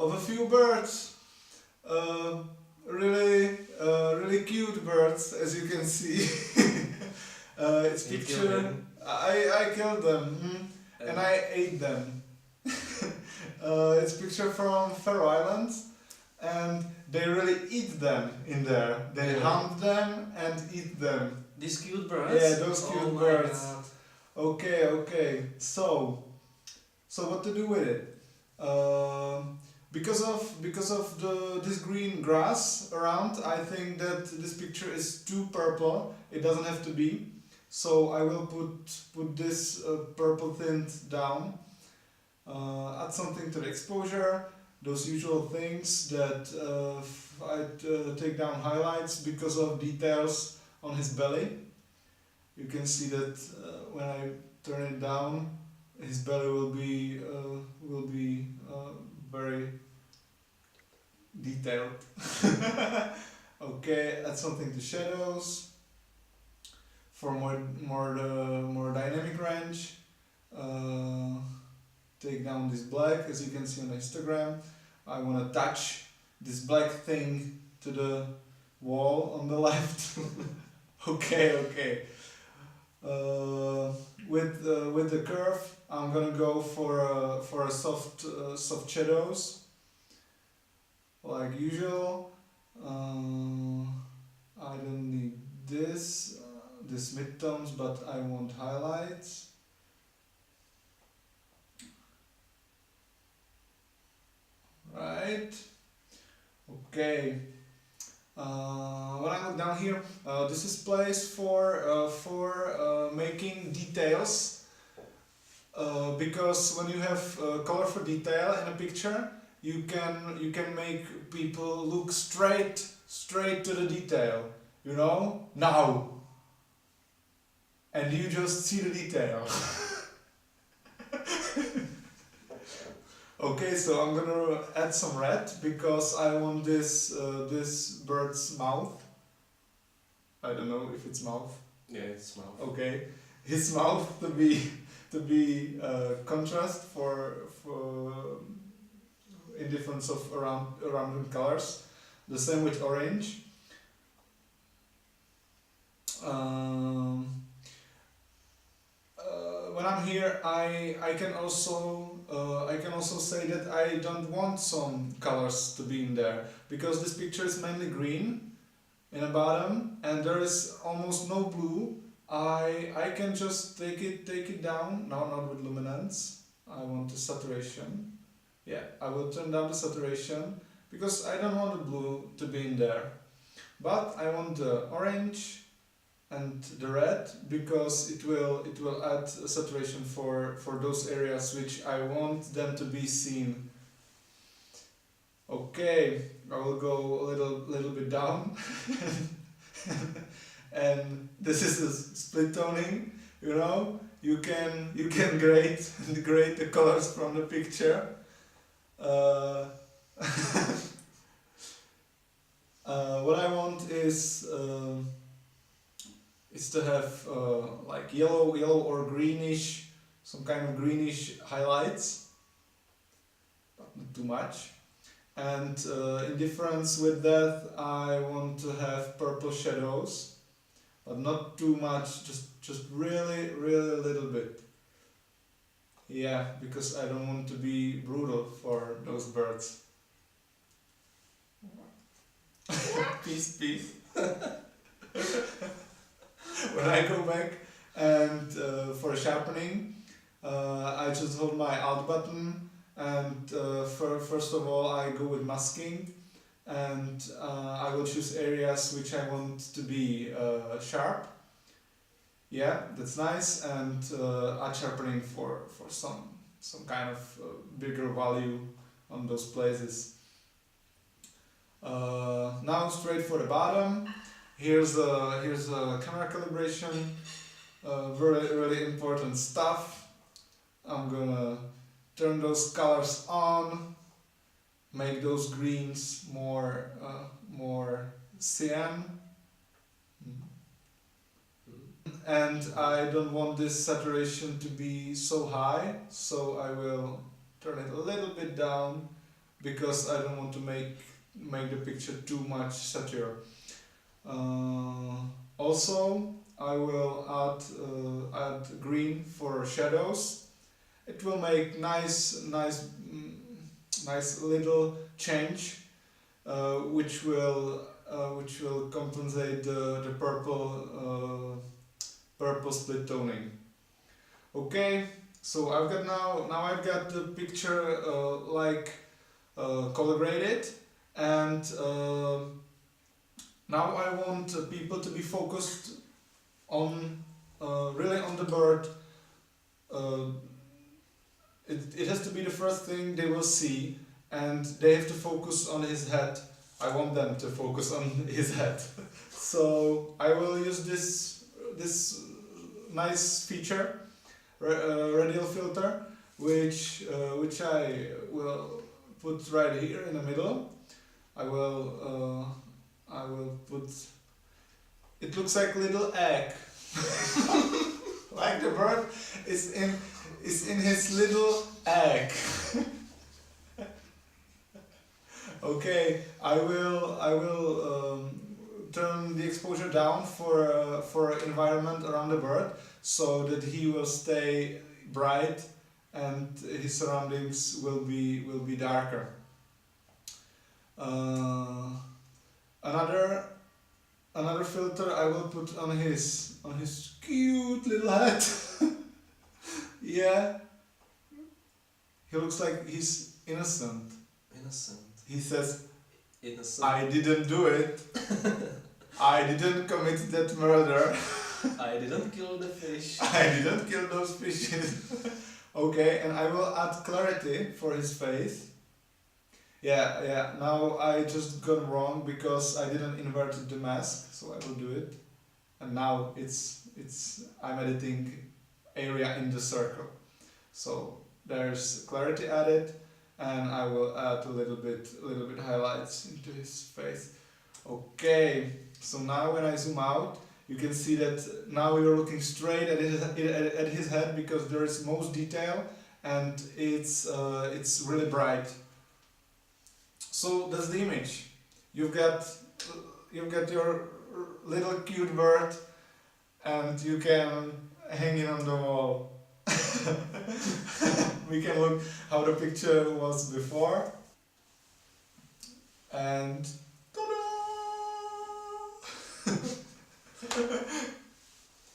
of a few birds. Really cute birds, as you can see. It's You killed picture. him. I killed them, and I ate them. It's picture from Faroe Islands, and they really eat them in there. They Yeah. hunt them and eat them. These cute birds? Yeah, those Oh cute my birds. God. Okay. So what to do with it? Because of this green grass around, I think that this picture is too purple. It doesn't have to be. So I will put this purple tint down. Add something to the exposure. Those usual things that I'd take down highlights because of details on his belly. You can see that when I turn it down, his belly will be very detailed. Okay, add something to shadows for more dynamic range. Take down this black, as you can see on Instagram. I want to touch this black thing to the wall on the left. Okay. With the curve, I'm gonna go for a soft shadows, like usual. I don't need this midtones, but I want highlights. Right. Okay. When I look down here, this is place for making details. Because when you have colorful detail in a picture, you can make people look straight to the detail. You know, now. And you just see the detail. Okay, so I'm gonna add some red because I want this bird's mouth. I don't know if it's mouth. Yeah, it's mouth. Okay, his mouth to be contrast for in difference of around colors. The same with orange. When I'm here, I can also say that I don't want some colors to be in there because this picture is mainly green in the bottom and there is almost no blue. I can just take it down. No, not with luminance. I want the saturation. Yeah, I will turn down the saturation because I don't want the blue to be in there. But I want the orange and the red because it will add saturation for those areas which I want them to be seen. Okay, I will go a little bit down. And this is a split toning, you know. You can grade the colors from the picture. What I want is to have like yellow or greenish, some kind of greenish highlights, but not too much. And in difference with that, I want to have purple shadows, but not too much, just really little bit. Yeah, because I don't want to be brutal for those birds. Peace. When I go back and for sharpening, I just hold my Alt button and first of all I go with masking and I will choose areas which I want to be sharp. Yeah, that's nice, and add sharpening for some kind of bigger value on those places. Now straight for the bottom. Here's a camera calibration, really important stuff. I'm gonna turn those colors on, make those greens more cyan, and I don't want this saturation to be so high, so I will turn it a little bit down because I don't want to make the picture too much satire. Also, I will add green for shadows. It will make nice little change, which will compensate the purple split toning. Okay, so I've got the picture color graded, and now I want people to be focused on really on the bird. Uh, it has to be the first thing they will see, and they have to focus on his head. I want them to focus on his head. So I will use this nice feature, radial filter, which I will put right here in the middle. I will put. It looks like a little egg, like the bird is in his little egg. Okay, I will turn the exposure down for environment around the bird, so that he will stay bright and his surroundings will be darker. Another filter I will put on his cute little head. Yeah, he looks like he's innocent. Innocent. He says, Innocent. I didn't do it. I didn't commit that murder. I didn't kill the fish. I didn't kill those fishes. Okay, and I will add clarity for his face. Yeah, now I just got wrong because I didn't invert the mask, so I will do it. And now I'm editing area in the circle. So there's clarity added, and I will add a little bit highlights into his face. Okay, so now when I zoom out, you can see that now we are looking straight at his head, because there is most detail and it's really bright. So that's the image. You've got your little cute bird, and you can hang it on the wall. We can look how the picture was before, and ta-da!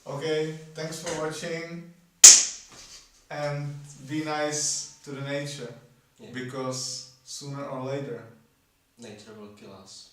Okay, thanks for watching, and be nice to the nature, Yeah. because sooner or later Nature will kill us.